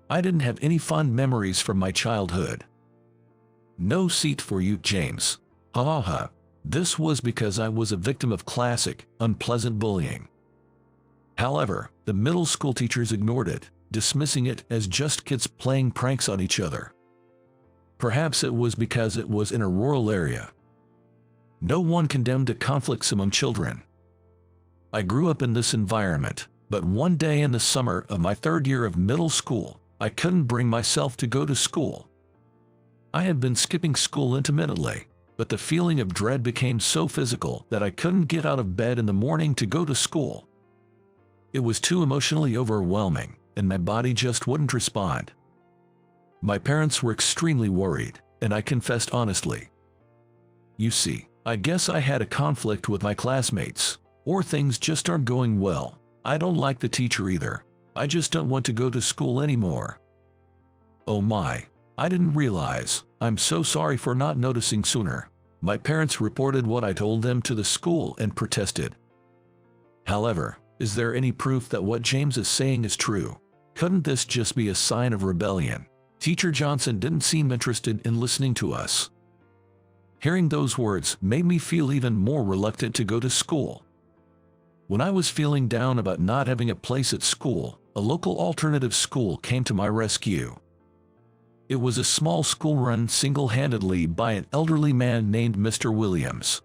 I didn't have any fond memories from my childhood. No seat for you, James. Ha ha ha. This was because I was a victim of classic, unpleasant bullying. However, the middle school teachers ignored it, dismissing it as just kids playing pranks on each other. Perhaps it was because it was in a rural area. No one condemned the conflicts among children. I grew up in this environment, but one day in the summer of my 3rd year of middle school, I couldn't bring myself to go to school. I had been skipping school intermittently, but the feeling of dread became so physical that I couldn't get out of bed in the morning to go to school. It was too emotionally overwhelming, and my body just wouldn't respond. My parents were extremely worried, and I confessed honestly. You see, I guess I had a conflict with my classmates, or things just aren't going well. I don't like the teacher either. I just don't want to go to school anymore. Oh my, I didn't realize. I'm so sorry for not noticing sooner. My parents reported what I told them to the school and protested. However, is there any proof that what James is saying is true? Couldn't this just be a sign of rebellion? Teacher Johnson didn't seem interested in listening to us. Hearing those words made me feel even more reluctant to go to school. When I was feeling down about not having a place at school, a local alternative school came to my rescue. It was a small school run single-handedly by an elderly man named Mr. Williams.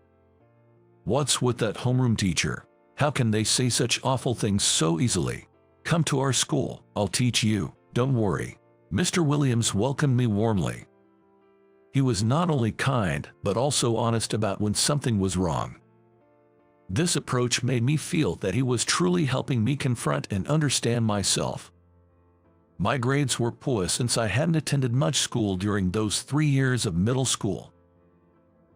What's with that homeroom teacher? How can they say such awful things so easily? Come to our school, I'll teach you, don't worry. Mr. Williams welcomed me warmly. He was not only kind, but also honest about when something was wrong. This approach made me feel that he was truly helping me confront and understand myself. My grades were poor since I hadn't attended much school during those 3 years of middle school.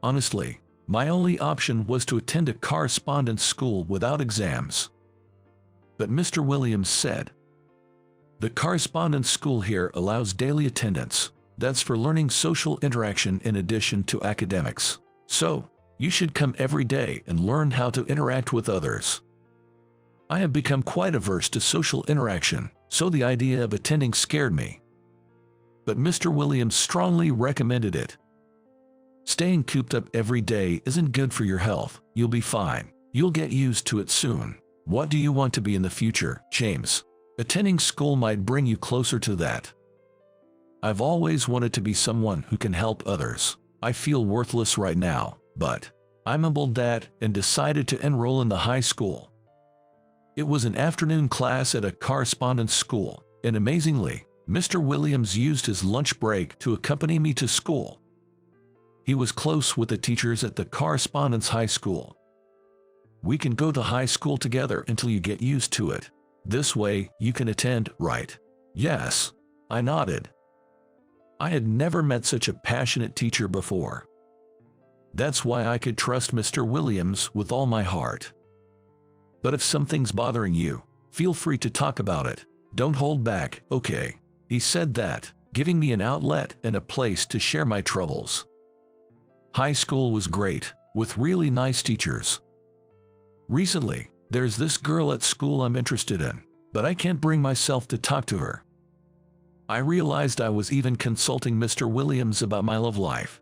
Honestly, my only option was to attend a correspondence school without exams. But Mr. Williams said, "The correspondence school here allows daily attendance. That's for learning social interaction in addition to academics. So, you should come every day and learn how to interact with others." I have become quite averse to social interaction, so the idea of attending scared me. But Mr. Williams strongly recommended it. Staying cooped up every day isn't good for your health. You'll be fine. You'll get used to it soon. What do you want to be in the future, James? Attending school might bring you closer to that. I've always wanted to be someone who can help others. I feel worthless right now, but I'm humbled that and decided to enroll in the high school. It was an afternoon class at a correspondence school, and amazingly, Mr. Williams used his lunch break to accompany me to school. He was close with the teachers at the correspondence high school. "We can go to high school together until you get used to it. This way, you can attend, right?" "Yes," I nodded. I had never met such a passionate teacher before. That's why I could trust Mr. Williams with all my heart. But if something's bothering you, feel free to talk about it. Don't hold back, okay? He said that, giving me an outlet and a place to share my troubles. High school was great, with really nice teachers. Recently, there's this girl at school I'm interested in, but I can't bring myself to talk to her. I realized I was even consulting Mr. Williams about my love life.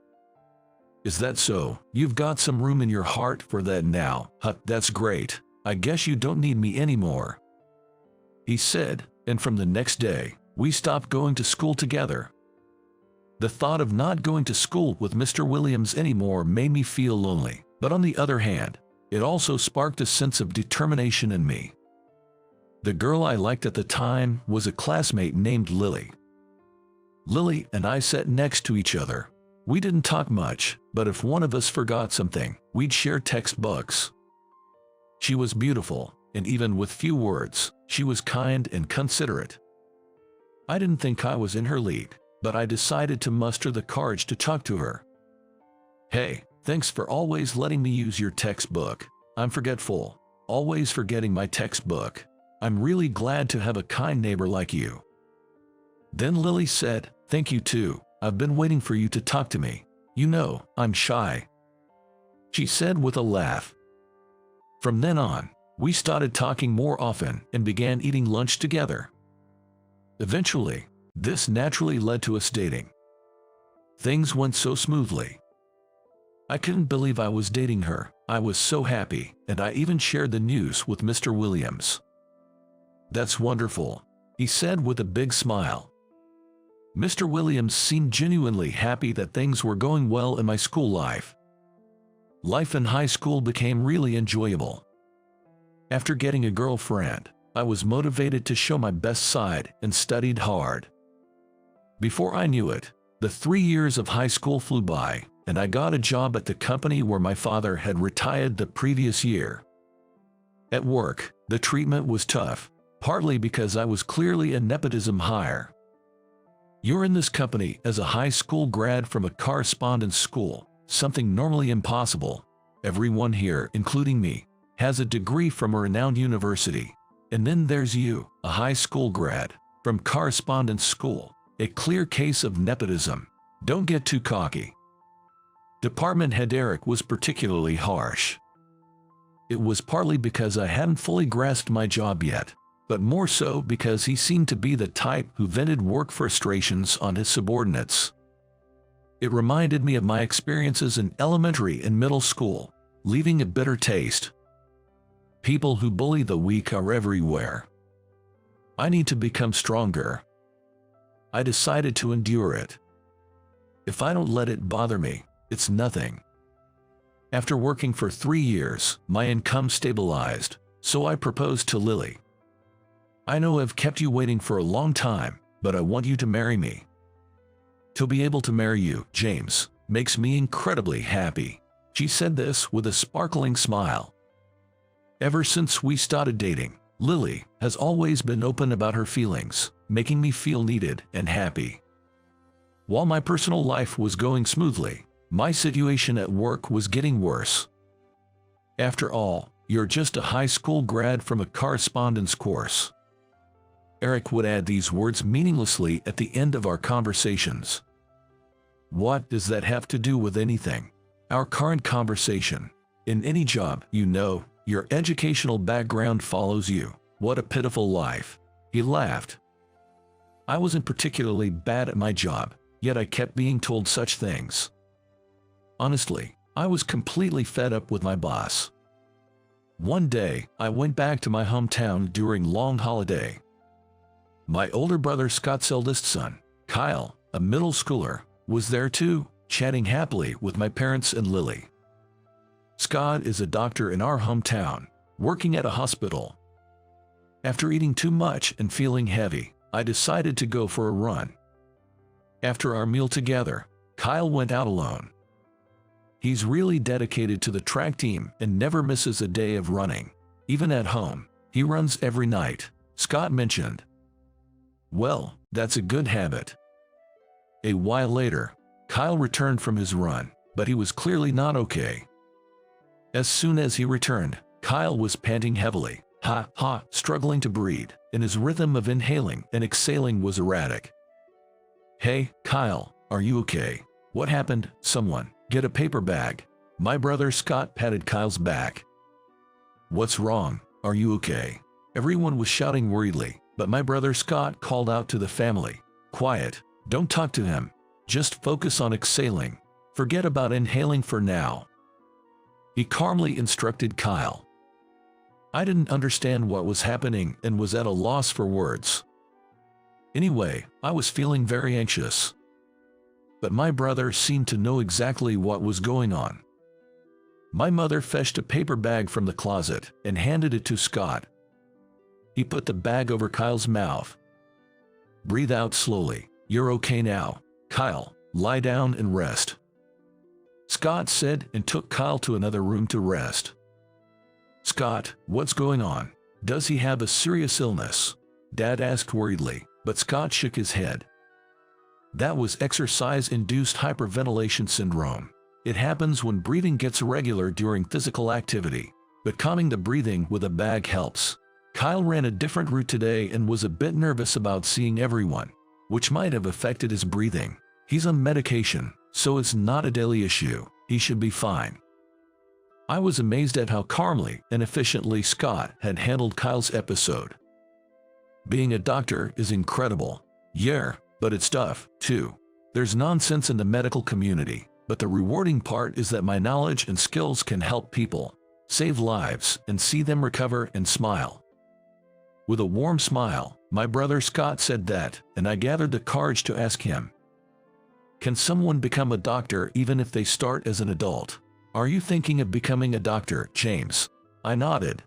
"Is that so? You've got some room in your heart for that now, huh? That's great. I guess you don't need me anymore," he said, and from the next day, we stopped going to school together. The thought of not going to school with Mr. Williams anymore made me feel lonely, but on the other hand, it also sparked a sense of determination in me. The girl I liked at the time was a classmate named Lily. Lily and I sat next to each other. We didn't talk much, but if one of us forgot something, we'd share textbooks. She was beautiful, and even with few words, she was kind and considerate. I didn't think I was in her league, but I decided to muster the courage to talk to her. "Hey, thanks for always letting me use your textbook. I'm forgetful, always forgetting my textbook. I'm really glad to have a kind neighbor like you." Then Lily said, "Thank you too. I've been waiting for you to talk to me. You know, I'm shy," she said with a laugh. From then on, we started talking more often and began eating lunch together. Eventually, This naturally led to us dating. Things went so smoothly. I couldn't believe I was dating her. I was so happy, and I even shared the news with Mr. Williams. "That's wonderful," he said with a big smile. Mr. Williams seemed genuinely happy that things were going well in my school life. Life in high school became really enjoyable. After getting a girlfriend, I was motivated to show my best side and studied hard. Before I knew it, the 3 years of high school flew by, and I got a job at the company where my father had retired the previous year. At work, the treatment was tough, partly because I was clearly a nepotism hire. You're in this company as a high school grad from a correspondence school, something normally impossible. Everyone here, including me, has a degree from a renowned university. And then there's you, a high school grad, from correspondence school. A clear case of nepotism. Don't get too cocky. Department head Eric was particularly harsh. It was partly because I hadn't fully grasped my job yet, but more so because he seemed to be the type who vented work frustrations on his subordinates. It reminded me of my experiences in elementary and middle school, leaving a bitter taste. People who bully the weak are everywhere. I need to become stronger. I decided to endure it. If I don't let it bother me, it's nothing. After working for 3 years, my income stabilized, so I proposed to Lily. "I know I've kept you waiting for a long time, but I want you to marry me." "To be able to marry you, James, makes me incredibly happy." She said this with a sparkling smile. Ever since we started dating, Lily has always been open about her feelings, making me feel needed and happy. While my personal life was going smoothly, my situation at work was getting worse. "After all, you're just a high school grad from a correspondence course." Eric would add these words meaninglessly at the end of our conversations. What does that have to do with anything? Our current conversation. In any job, you know, your educational background follows you. What a pitiful life. He laughed. I wasn't particularly bad at my job, yet I kept being told such things. Honestly, I was completely fed up with my boss. One day, I went back to my hometown during long holiday. My older brother Scott's eldest son, Kyle, a middle schooler, was there too, chatting happily with my parents and Lily. Scott is a doctor in our hometown, working at a hospital. After eating too much and feeling heavy, I decided to go for a run. After our meal together, Kyle went out alone. He's really dedicated to the track team and never misses a day of running. Even at home, he runs every night, Scott mentioned. Well, that's a good habit. A while later, Kyle returned from his run, but he was clearly not okay. As soon as he returned, Kyle was panting heavily, struggling to breathe, and his rhythm of inhaling and exhaling was erratic. "Hey, Kyle, are you okay? What happened? Someone, get a paper bag." My brother Scott patted Kyle's back. "What's wrong? Are you okay?" Everyone was shouting worriedly, but my brother Scott called out to the family, "Quiet, don't talk to him. Just focus on exhaling. Forget about inhaling for now." He calmly instructed Kyle. I didn't understand what was happening and was at a loss for words. Anyway, I was feeling very anxious. But my brother seemed to know exactly what was going on. My mother fetched a paper bag from the closet and handed it to Scott. He put the bag over Kyle's mouth. "Breathe out slowly. You're okay now. Kyle, lie down and rest," Scott said and took Kyle to another room to rest. "Scott, what's going on? Does he have a serious illness?" Dad asked worriedly, but Scott shook his head. "That was exercise-induced hyperventilation syndrome. It happens when breathing gets irregular during physical activity, but calming the breathing with a bag helps." Kyle ran a different route today and was a bit nervous about seeing everyone, which might have affected his breathing. He's on medication, so it's not a daily issue. He should be fine. I was amazed at how calmly and efficiently Scott had handled Kyle's episode. Being a doctor is incredible. Yeah, But it's tough, too. There's nonsense in the medical community, but the rewarding part is that my knowledge and skills can help people, save lives, and see them recover and smile. With a warm smile, my brother Scott said that, and I gathered the courage to ask him, "Can someone become a doctor even if they start as an adult? Are you thinking of becoming a doctor, James?" I nodded.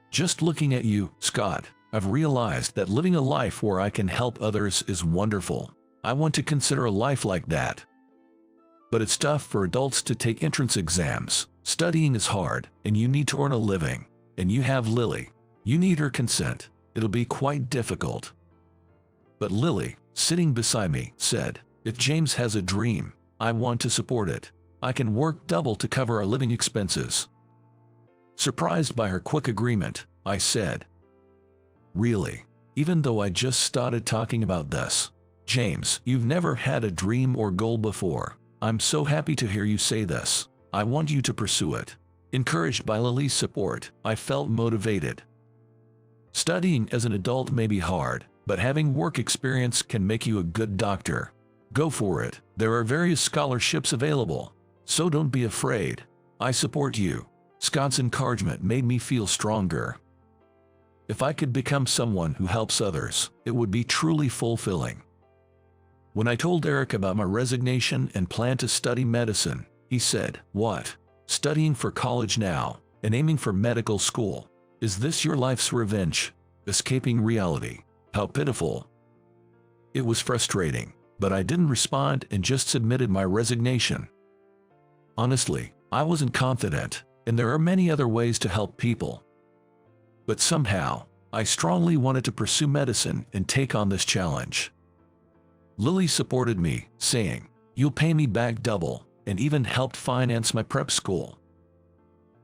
"Just looking at you, Scott, I've realized that living a life where I can help others is wonderful. I want to consider a life like that. But it's tough for adults to take entrance exams. Studying is hard, and you need to earn a living. And you have Lily. You need her consent. It'll be quite difficult." But Lily, sitting beside me, said, "If James has a dream, I want to support it. I can work double to cover our living expenses." Surprised by her quick agreement, I said, "Really? Even though I just started talking about this? James, you've never had a dream or goal before. I'm so happy to hear you say this. I want you to pursue it." Encouraged by Lily's support, I felt motivated. Studying as an adult may be hard, but having work experience can make you a good doctor. Go for it. There are various scholarships available, so don't be afraid. I support you. Scott's encouragement made me feel stronger. If I could become someone who helps others, it would be truly fulfilling. When I told Eric about my resignation and plan to study medicine, he said, "What? Studying for college now, and aiming for medical school? Is this your life's revenge? Escaping reality? How pitiful." It was frustrating, but I didn't respond and just submitted my resignation. Honestly, I wasn't confident, and there are many other ways to help people. But somehow, I strongly wanted to pursue medicine and take on this challenge. Lily supported me, saying, "You'll pay me back double," and even helped finance my prep school.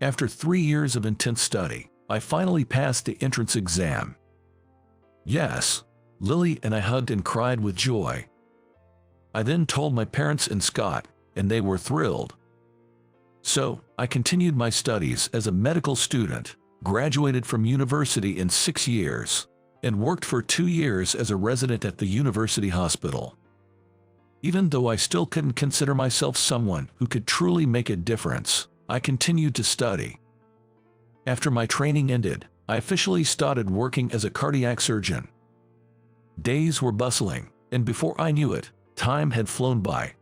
After 3 years of intense study, I finally passed the entrance exam. Yes, Lily and I hugged and cried with joy. I then told my parents and Scott, and they were thrilled. So, I continued my studies as a medical student, graduated from university in 6 years, and worked for 2 years as a resident at the university hospital. Even though I still couldn't consider myself someone who could truly make a difference, I continued to study. After my training ended, I officially started working as a cardiac surgeon. Days were bustling, and before I knew it, time had flown by.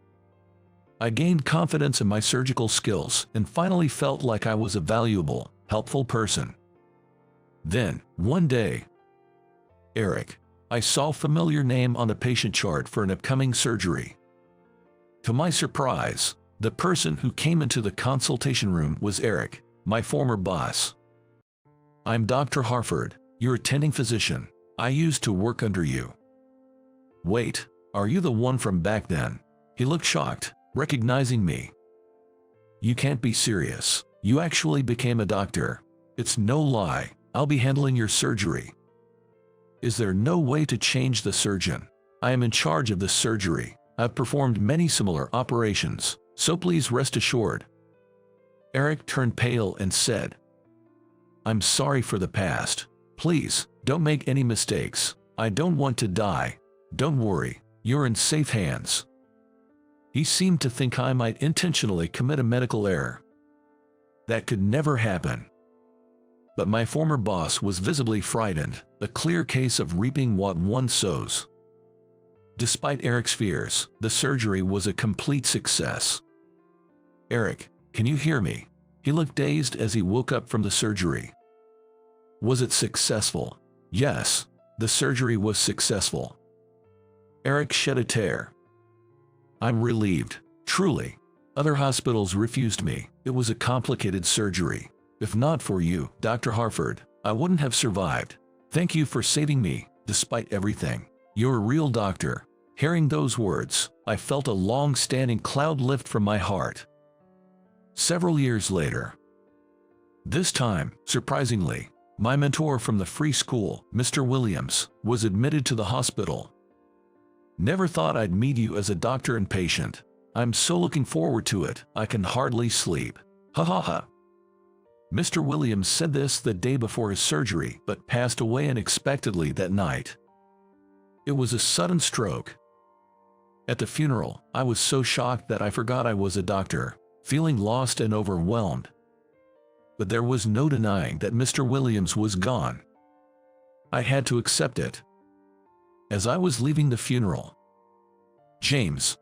I gained confidence in my surgical skills and finally felt like I was a valuable, helpful person. Then, one day, Eric, I saw a familiar name on the patient chart for an upcoming surgery. To my surprise, the person who came into the consultation room was Eric, my former boss. "I'm Dr. Harford, your attending physician. I used to work under you." "Wait, are you the one from back then?" He looked shocked, recognizing me. "You can't be serious. You actually became a doctor." "It's no lie. I'll be handling your surgery." "Is there no way to change the surgeon? I am in charge of this surgery. I've performed many similar operations, so please rest assured." Eric turned pale and said, "I'm sorry for the past. Please, don't make any mistakes. I don't want to die. Don't worry, you're in safe hands." He seemed to think I might intentionally commit a medical error. That could never happen. But my former boss was visibly frightened, a clear case of reaping what one sows. Despite Eric's fears, the surgery was a complete success. "Eric, can you hear me?" He looked dazed as he woke up from the surgery. "Was it successful?" "Yes, the surgery was successful." Eric shed a tear. "I'm relieved, truly. Other hospitals refused me. It was a complicated surgery. If not for you, Dr. Harford, I wouldn't have survived. Thank you for saving me, despite everything. You're a real doctor." Hearing those words, I felt a long-standing cloud lift from my heart. Several years later, this time, surprisingly, my mentor from the free school, Mr. Williams, was admitted to the hospital. "Never thought I'd meet you as a doctor and patient. I'm so looking forward to it, I can hardly sleep. Ha ha ha." Mr. Williams said this the day before his surgery, but passed away unexpectedly that night. It was a sudden stroke. At the funeral, I was so shocked that I forgot I was a doctor, feeling lost and overwhelmed. But there was no denying that Mr. Williams was gone. I had to accept it. As I was leaving the funeral, James,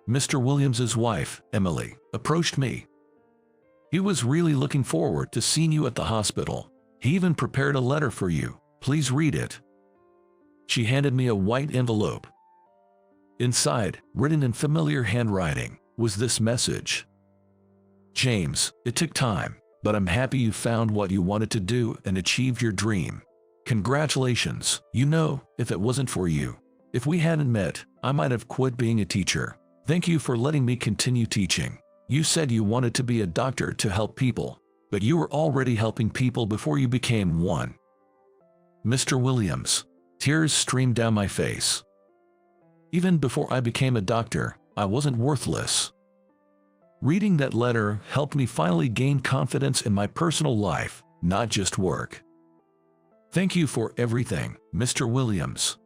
Mr. Williams's wife, Emily, approached me. He was really looking forward to seeing you at the hospital. He even prepared a letter for you. Please read it. She handed me a white envelope. Inside, written in familiar handwriting, was this message. James, it took time, but I'm happy you found what you wanted to do and achieved your dream. Congratulations. You know, if it wasn't for you, if we hadn't met, I might have quit being a teacher. Thank you for letting me continue teaching. You said you wanted to be a doctor to help people, but you were already helping people before you became one. Mr. Williams. Tears streamed down my face. Even before I became a doctor, I wasn't worthless. Reading that letter helped me finally gain confidence in my personal life, not just work. Thank you for everything, Mr. Williams.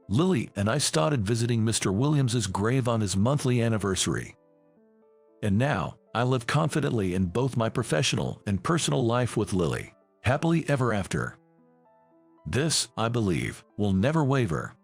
Lily and I started visiting Mr. Williams's grave on his monthly anniversary. And now, I live confidently in both my professional and personal life with Lily, happily ever after. This, I believe, will never waver.